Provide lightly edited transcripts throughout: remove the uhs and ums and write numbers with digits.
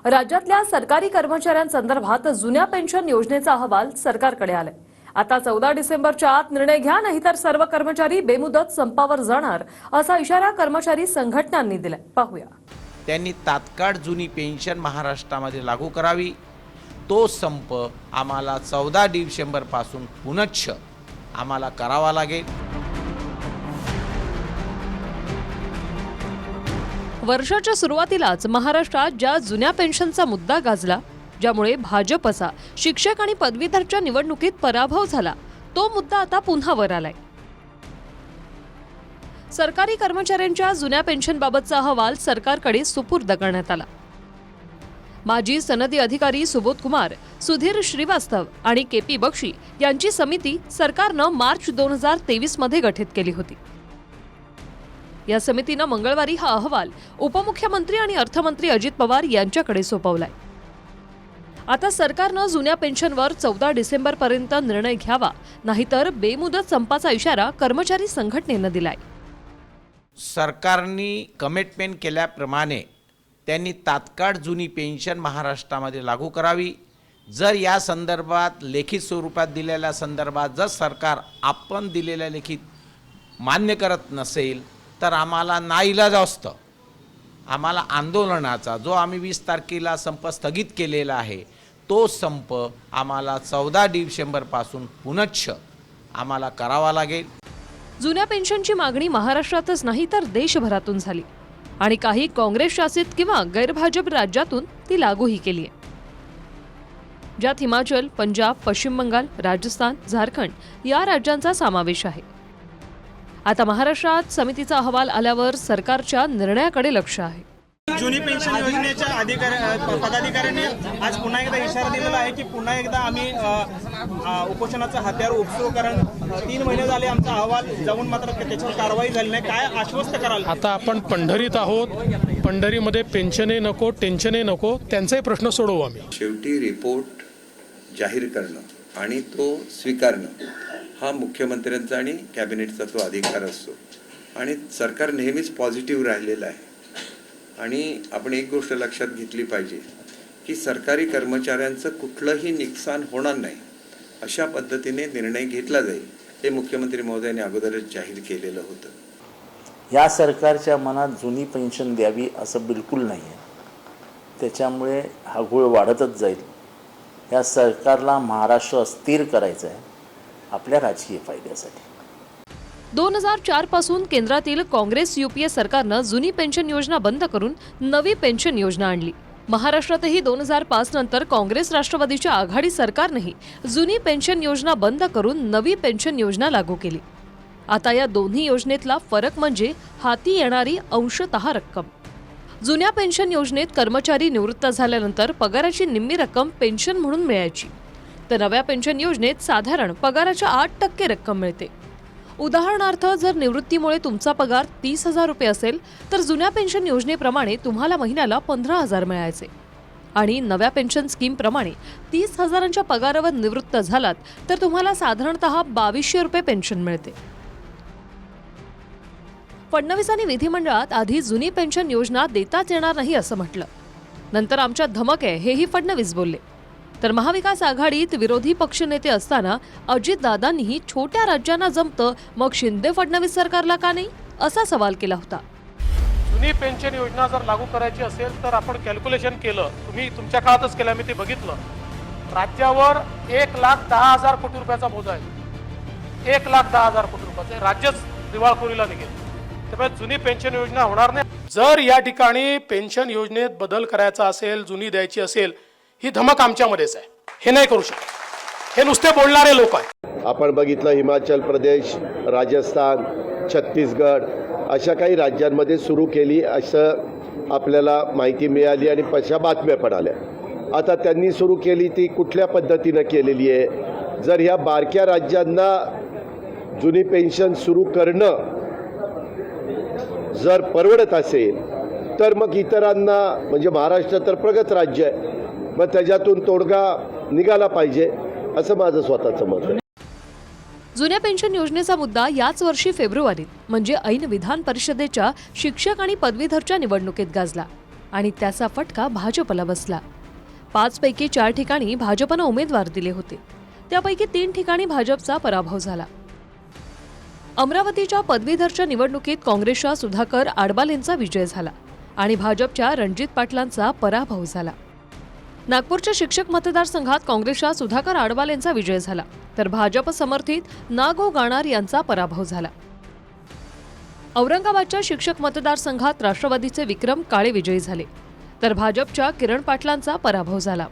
राज्यातल्या सरकारी कर्मचाऱ्यांसंदर्भात जुन्या पेन्शन योजनेचा अहवाल सरकारकडे आलाय। आता 14 डिसेंबरच्या आत निर्णय घ्या, नाहीतर सर्व कर्मचारी बेमुदत संपावर जाणार, असा इशारा कर्मचारी संघटनांनी दिलाय। पाहूया। त्यांनी तात्काळ जुनी पेन्शन महाराष्ट्रामध्ये लागू करावी। तो संप आम्हाला 14 डिसेंबर पासून पुनश्च आम्हाला करावा लागेल। वर्षाच्या सुरुवातीलाच महाराष्ट्रात ज्या जुन्या पेन्शनचा मुद्दा गाजला, ज्यामुळे भाजपचा शिक्षक आणि पदवीधरच्या निवडणुकीत पराभव झाला, तो मुद्दा आता पुन्हा वर आलाय। सरकारी कर्मचाऱ्यांच्या जुन्या पेन्शनबाबतचा अहवाल सरकारकडे सुपूर्द करण्यात आला। माजी सनदी अधिकारी सुबोध कुमार, सुधीर श्रीवास्तव आणि केपी बक्षी यांची समिती सरकारनं मार्च 2023 मध्ये गठीत केली होती। या समितीनं मंगळवारी हा अहवाल उपमुख्यमंत्री आणि अर्थमंत्री अजित पवार यांच्याकडे सोपवलाय। आता सरकारनं जुन्या पेन्शनवर 14 डिसेंबर पर्यंत निर्णय घ्यावा, नाहीतर बेमुदत संपाचा इशारा कर्मचारी संघटनेनं दिलाय। सरकारने कमिटमेंट केल्याप्रमाणे त्यांनी तात्काळ जुनी पेन्शन महाराष्ट्रामध्ये लागू करावी। जर या संदर्भात लेखी स्वरूपात दिलेल्या संदर्भात जर सरकार आपण दिलेल्या लेखी मान्य करत नसेल, तर आम्हाला नाईलाज असतं, आम्हाला आंदोलनाचा जो आम्ही 20 तारखेला संप स्थगित केलेला आहे, तो संप आम्हाला 14 डिसेंबर पासून पुनश्च आम्हाला करावा लागेल। जुन्या पेन्शनची मागणी महाराष्ट्रातच नाही तर देशभरातून झाली आणि काही काँग्रेस शासित किंवा गैरभाजप राज्यातून ती लागूही केली आहे, ज्यात हिमाचल, पंजाब, पश्चिम बंगाल, राजस्थान, झारखंड या राज्यांचा समावेश आहे। आता महाराष्ट्रात समितीचा अहवाल आल्यावर सरकारच्या निर्णयाकडे लक्ष आहे। जुनी पेन्शन योजनेच्या पदाधिकाऱ्यांनी आज पुन्हा एकदा इशारा दिलेला आहे की पुन्हा एकदा आम्ही उपोषणाचं हत्यार उपसू, कारण 3 महिने झाले आमचा अहवाल जाऊन मात्र त्याच्यावर कारवाई झाली नाही। काय आश्वस्त कराल? आता आपण पंढरीत आहोत, पंढरीमध्ये पेन्शनही नको, टेन्शनही नको, त्यांचाही प्रश्न सोडवू आम्ही। शेवटी रिपोर्ट जाहीर करणं आणि तो स्वीकारणं हा मुख्यमंत्र्यांचा आणि कॅबिनेटचा तो अधिकार असतो आणि सरकार नेहमीच पॉझिटिव्ह राहिलेलं आहे। आणि आपण एक गोष्ट लक्षात घेतली पाहिजे की सरकारी कर्मचाऱ्यांचं कुठलंही नुकसान होणार नाही अशा पद्धतीने निर्णय घेतला जाईल, हे मुख्यमंत्री महोदयांनी अगोदरच जाहीर केलेलं होतं। या सरकारच्या मनात जुनी पेन्शन द्यावी असं बिलकुल नाही आहे, त्याच्यामुळे हा घोळ वाढतच जाईल। या सरकारला महाराष्ट्र अस्थिर करायचं आहे आपल्या राजकीय फायद्यासाठी। 2004 पासून केंद्रातील काँग्रेस युपीए सरकारनं जुनी पेन्शन योजना बंद करून नवी पेन्शन योजना आणली। महाराष्ट्रातही 2005 नंतर काँग्रेस राष्ट्रवादीच्या आघाडी सरकारनेही जुनी पेन्शन योजना बंद करून नवी पेन्शन योजना लागू केली। आता या दोन्ही योजनेतला फरक म्हणजे हाती येणारी अंशतः रक्कम। जुन्या पेन्शन योजनेत कर्मचारी निवृत्त झाल्यानंतर पगाराची निम्मी रक्कम पेन्शन म्हणून मिळायची, तर नव्या पेन्शन योजनेत साधारण पगाराच्या 8% रक्कम मिळते। उदाहरणार्थ, जर निवृत्तीमुळे तुमचा पगार 30,000 रुपये असेल, तर जुन्या पेन्शन योजनेप्रमाणे तुम्हाला महिन्याला 15,000 मिळायचे आणि नव्या पेन्शन स्कीमप्रमाणे 30,000च्या पगारावर निवृत्त झालात तर तुम्हाला साधारणतः 2200 रुपये पेन्शन मिळते। फडणवीसांनी विधिमंडळात आधी जुनी पेन्शन योजना देताच येणार नाही असं म्हटलं, नंतर आमच्या धमक आहे हेही फडणवीस बोलले। तर महाविकास आघाडीत विरोधी पक्षनेते असताना अजितदादांनीही छोट्या राज्यांना जमतं, मग शिंदे फडणवीस सरकारला का नाही, असा सवाल केला होता। जुनी पेन्शन योजना जर लागू करायची असेल तर आपण कॅल्क्युलेशन केलं, तुम्ही तुमच्या काळातच केलं, मी ते बघितलं। राज्यावर 1,10,000 कोटी रुपयाचा बोजा आहे, 1,10,000 कोटी रुपयाचे राज्यच दिवाळखोरीला निघेल, त्यामुळे जुनी पेन्शन योजना होणार नाही। जर या ठिकाणी पेन्शन योजनेत बदल करायचा असेल, जुनी द्यायची असेल, ही धमक आमच्यामध्येच आहे, हे नाही करू शकत, हे नुसते बोलणारे लोक आहेत। आपण बघितलं हिमाचल प्रदेश, राजस्थान, छत्तीसगड अशा काही राज्यांमध्ये सुरू केली असं आपल्याला माहिती मिळाली आणि पशा बातम्या पण आल्या। आता त्यांनी सुरू केली ती कुठल्या पद्धतीनं केलेली आहे? जर ह्या बारक्या राज्यांना जुनी पेन्शन सुरू करणं जर परवडत असेल, तर मग इतरांना, म्हणजे महाराष्ट्र तर प्रगत राज्य आहे, मग त्याच्यातून तोडगा निघाला पाहिजे असं माझं स्वतःचं मत आहे। जुन्या पेन्शन योजनेचा मुद्दा याच वर्षी फेब्रुवारीत म्हणजे ऐन विधान परिषदेच्या शिक्षक आणि पदवीधरच्या निवडणुकीत गाजला आणि त्याचा फटका भाजपला बसला. 5 पैकी 4 ठिकाणी भाजपनं उमेदवार दिले होते. त्यापैकी 3 ठिकाणी भाजपचा पराभव झाला. अमरावतीच्या पदवीधरच्या निवडणुकीत काँग्रेसच्या सुधाकर आडबालेंचा विजय झाला आणि भाजपच्या रणजित पाटलांचा पराभव झाला. नागपूरच्या शिक्षक मतदारसंघात काँग्रेसच्या सुधाकर आडबालेंचा विजय झाला तर भाजप समर्थित नागो गाणार यांचा पराभव झाला. औरंगाबादच्या शिक्षक मतदारसंघात राष्ट्रवादीचे विक्रम काळे विजयी झाले तर भाजपच्या किरण पाटलांचा पराभव झाला.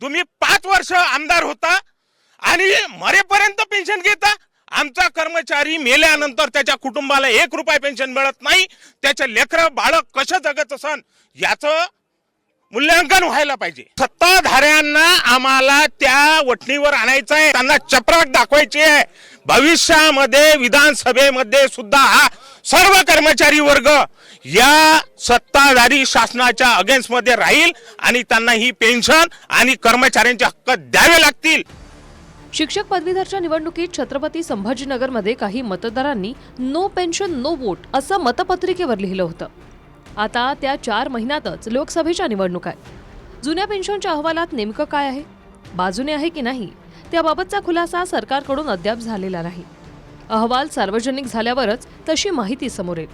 तुम्ही 5 वर्ष आमदार होता आणि मरेपर्यंत पेन्शन घेता. आमचा कर्मचारी मेल्यानंतर त्याच्या कुटुंबाला 1 रुपया पेन्शन मिळत नाही. त्याचे लेकरं बाळक कसं जगत असन याचं मूल्यांकन व्हायला पाहिजे. सत्ताधाऱ्यांना आम्हाला त्या वठणीवर आणायचं आहे, त्यांना चपराक दाखवायची आहे. भविष्यामध्ये विधानसभेमध्ये सुद्धा सर्व कर्मचारी वर्ग या सत्ताधारी शासनाच्या अगेन्स्ट मध्ये राहील आणि त्यांना ही पेन्शन आणि कर्मचाऱ्यांचे हक्क द्यावे लागतील. शिक्षक पदवीधरच्या निवडणुकीत छत्रपती संभाजीनगरमध्ये काही मतदारांनी नो पेन्शन नो वोट असं मतपत्रिकेवर लिहिलं होतं. आता त्या 4 महिन्यातच लोकसभेच्या निवडणूक आहे. जुन्या पेन्शनच्या अहवालात नेमकं काय आहे, बाजूने आहे की नाही, त्याबाबतचा खुलासा सरकारकडून अद्याप झालेला नाही. अहवाल सार्वजनिक झाल्यावरच तशी माहिती समोर येईल.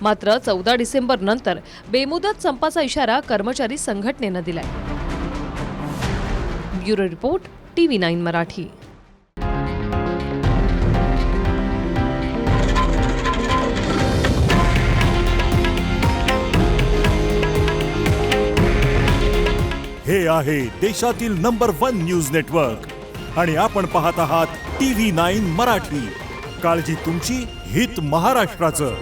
मात्र 14 डिसेंबर नंतर बेमुदत संपाचा इशारा कर्मचारी संघटनेनं दिलाय. Bureau report, TV9 Marathi. हे आहे देशातील नंबर 1 न्यूज नेटवर्क आणि आपण पाहत आहात TV9 मराठी. काळजी तुमची, हित महाराष्ट्राचं.